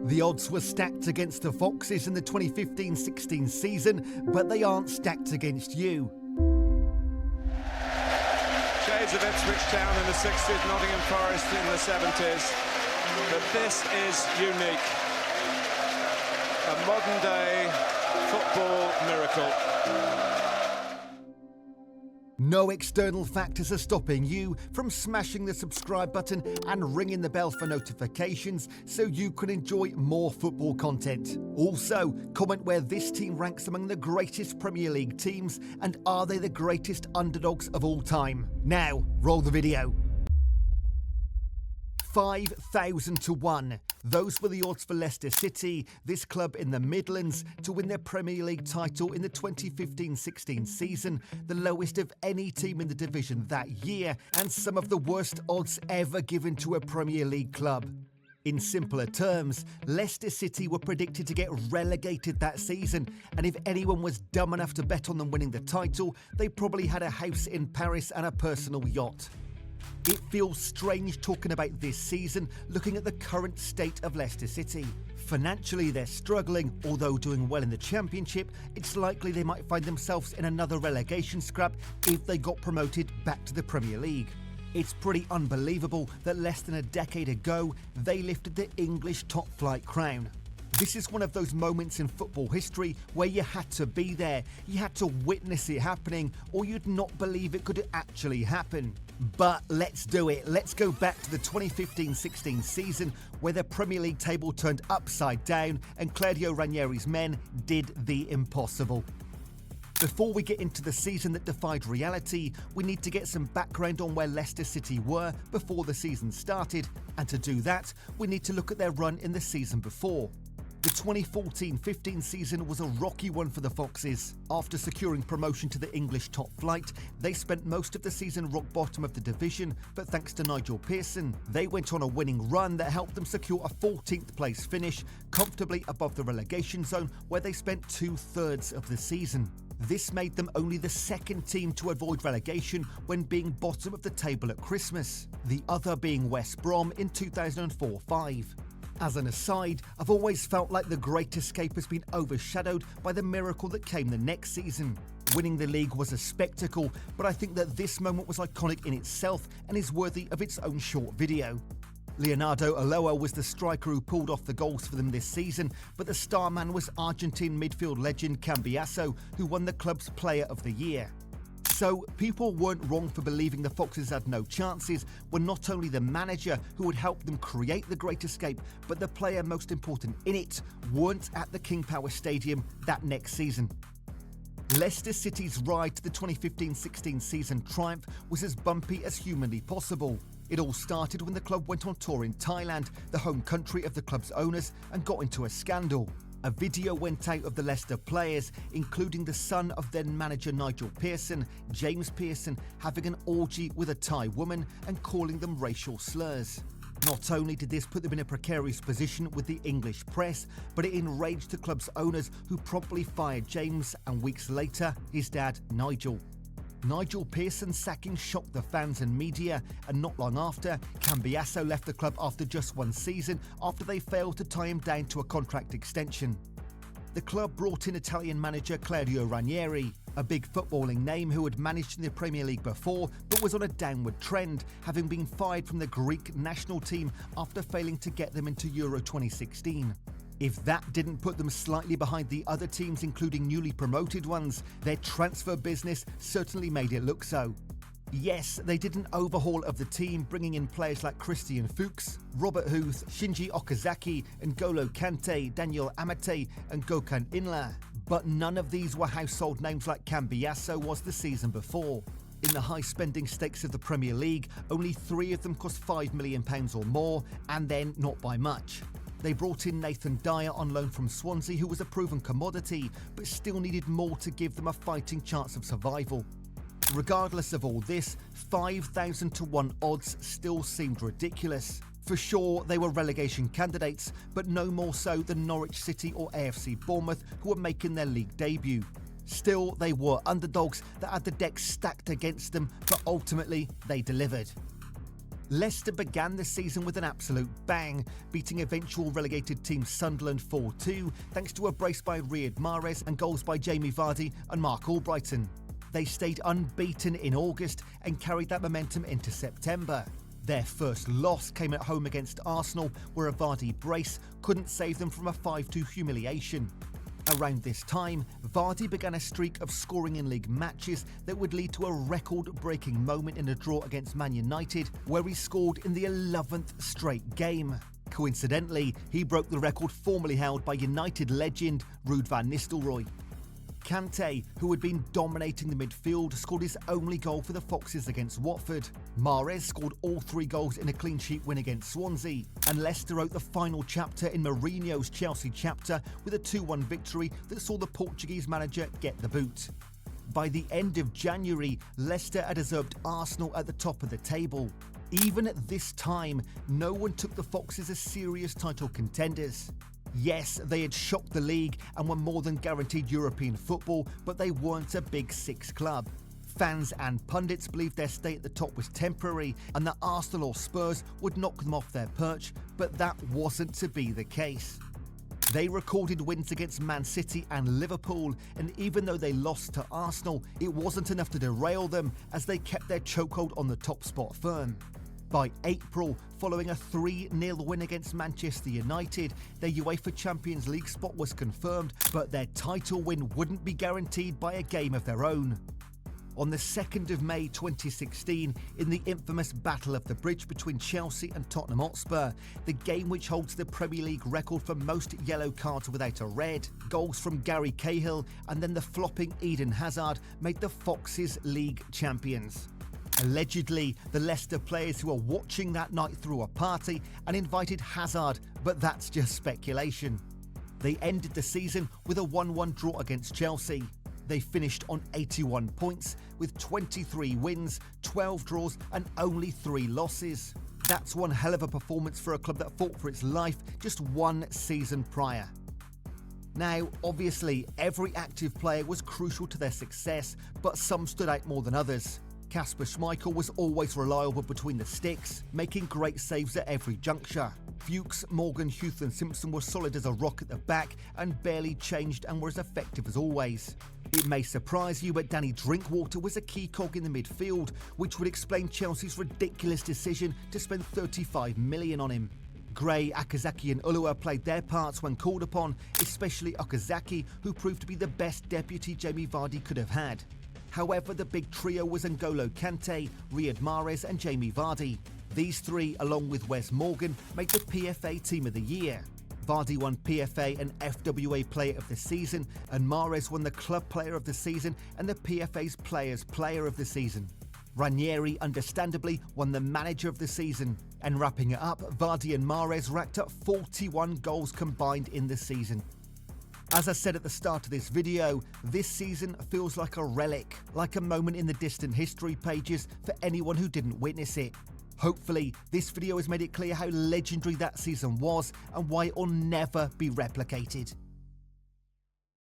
The odds were stacked against the Foxes in the 2015-16 season, but they aren't stacked against you. Shades of Ipswich Town in the 60s, Nottingham Forest in the 70s. But this is unique. A modern-day football miracle. No external factors are stopping you from smashing the subscribe button and ringing the bell for notifications so you can enjoy more football content. Also, comment where this team ranks among the greatest Premier League teams and are they the greatest underdogs of all time. Now, roll the video. 5,000 to 1. Those were the odds for Leicester City, this club in the Midlands, to win their Premier League title in the 2015-16 season, the lowest of any team in the division that year, and some of the worst odds ever given to a Premier League club. In simpler terms, Leicester City were predicted to get relegated that season, and if anyone was dumb enough to bet on them winning the title, they probably had a house in Paris and a personal yacht. It feels strange talking about this season, looking at the current state of Leicester City. Financially, they're struggling, although doing well in the Championship. It's likely they might find themselves in another relegation scrap if they got promoted back to the Premier League. It's pretty unbelievable that less than a decade ago, they lifted the English top-flight crown. This is one of those moments in football history where you had to be there, you had to witness it happening, or you'd not believe it could actually happen. But let's do it. Let's go back to the 2015-16 season where the Premier League table turned upside down and Claudio Ranieri's men did the impossible. Before we get into the season that defied reality, we need to get some background on where Leicester City were before the season started, and to do that, we need to look at their run in the season before. The 2014-15 season was a rocky one for the Foxes. After securing promotion to the English top flight, they spent most of the season rock bottom of the division, but thanks to Nigel Pearson, they went on a winning run that helped them secure a 14th place finish, comfortably above the relegation zone where they spent 2/3 of the season. This made them only the second team to avoid relegation when being bottom of the table at Christmas, the other being West Brom in 2004-05. As an aside, I've always felt like the Great Escape has been overshadowed by the miracle that came the next season. Winning the league was a spectacle, but I think that this moment was iconic in itself and is worthy of its own short video. Leonardo Aloa was the striker who pulled off the goals for them this season, but the star man was Argentine midfield legend Cambiasso, who won the club's Player of the Year. So, people weren't wrong for believing the Foxes had no chances when not only the manager who would help them create the Great Escape, but the player most important in it weren't at the King Power Stadium that next season. Leicester City's ride to the 2015-16 season triumph was as bumpy as humanly possible. It all started when the club went on tour in Thailand, the home country of the club's owners, and got into a scandal. A video went out of the Leicester players, including the son of then manager Nigel Pearson, James Pearson, having an orgy with a Thai woman and calling them racial slurs. Not only did this put them in a precarious position with the English press, but it enraged the club's owners, who promptly fired James and weeks later his dad Nigel. Nigel Pearson's sacking shocked the fans and media, and not long after, Cambiasso left the club after just one season after they failed to tie him down to a contract extension. The club brought in Italian manager Claudio Ranieri, a big footballing name who had managed in the Premier League before but was on a downward trend, having been fired from the Greek national team after failing to get them into Euro 2016. If that didn't put them slightly behind the other teams, including newly promoted ones, their transfer business certainly made it look so. Yes, they did an overhaul of the team, bringing in players like Christian Fuchs, Robert Huth, Shinji Okazaki, N'Golo Kante, Daniel Amate, and Gökhan Inler. But none of these were household names like Cambiasso was the season before. In the high spending stakes of the Premier League, only 3 of them cost £5 million or more, and then not by much. They brought in Nathan Dyer on loan from Swansea, who was a proven commodity, but still needed more to give them a fighting chance of survival. Regardless of all this, 5,000 to 1 odds still seemed ridiculous. For sure, they were relegation candidates, but no more so than Norwich City or AFC Bournemouth, who were making their league debut. Still, they were underdogs that had the deck stacked against them, but ultimately they delivered. Leicester began the season with an absolute bang, beating eventual relegated team Sunderland 4-2 thanks to a brace by Riyad Mahrez and goals by Jamie Vardy and Mark Albrighton. They stayed unbeaten in August and carried that momentum into September. Their first loss came at home against Arsenal, where a Vardy brace couldn't save them from a 5-2 humiliation. Around this time, Vardy began a streak of scoring in league matches that would lead to a record-breaking moment in a draw against Man United, where he scored in the 11th straight game. Coincidentally, he broke the record formerly held by United legend Ruud van Nistelrooy. Kante, who had been dominating the midfield, scored his only goal for the Foxes against Watford. Mahrez scored all 3 goals in a clean sheet win against Swansea. And Leicester wrote the final chapter in Mourinho's Chelsea chapter with a 2-1 victory that saw the Portuguese manager get the boot. By the end of January, Leicester had usurped Arsenal at the top of the table. Even at this time, no one took the Foxes as serious title contenders. Yes, they had shocked the league and were more than guaranteed European football, but they weren't a Big Six club. Fans and pundits believed their stay at the top was temporary and that Arsenal or Spurs would knock them off their perch, but that wasn't to be the case. They recorded wins against Man City and Liverpool, and even though they lost to Arsenal, it wasn't enough to derail them as they kept their chokehold on the top spot firm. By April, following a 3-0 win against Manchester United, their UEFA Champions League spot was confirmed, but their title win wouldn't be guaranteed by a game of their own. On the 2nd of May 2016, in the infamous Battle of the Bridge between Chelsea and Tottenham Hotspur, the game which holds the Premier League record for most yellow cards without a red, goals from Gary Cahill and then the flopping Eden Hazard made the Foxes league champions. Allegedly, the Leicester players who were watching that night threw a party and invited Hazard, but that's just speculation. They ended the season with a 1-1 draw against Chelsea. They finished on 81 points with 23 wins, 12 draws and only 3 losses. That's one hell of a performance for a club that fought for its life just 1 season prior. Now, obviously, every active player was crucial to their success, but some stood out more than others. Kasper Schmeichel was always reliable between the sticks, making great saves at every juncture. Fuchs, Morgan, Huth and Simpson were solid as a rock at the back and barely changed and were as effective as always. It may surprise you, but Danny Drinkwater was a key cog in the midfield, which would explain Chelsea's ridiculous decision to spend $35 million on him. Gray, Okazaki and Ulua played their parts when called upon, especially Okazaki, who proved to be the best deputy Jamie Vardy could have had. However, the big trio was N'Golo Kante, Riyad Mahrez and Jamie Vardy. These 3, along with Wes Morgan, made the PFA Team of the Year. Vardy won PFA and FWA Player of the Season, and Mahrez won the Club Player of the Season and the PFA's Players Player of the Season. Ranieri, understandably, won the Manager of the Season. And wrapping it up, Vardy and Mahrez racked up 41 goals combined in the season. As I said at the start of this video, this season feels like a relic, like a moment in the distant history pages for anyone who didn't witness it. Hopefully, this video has made it clear how legendary that season was and why it will never be replicated.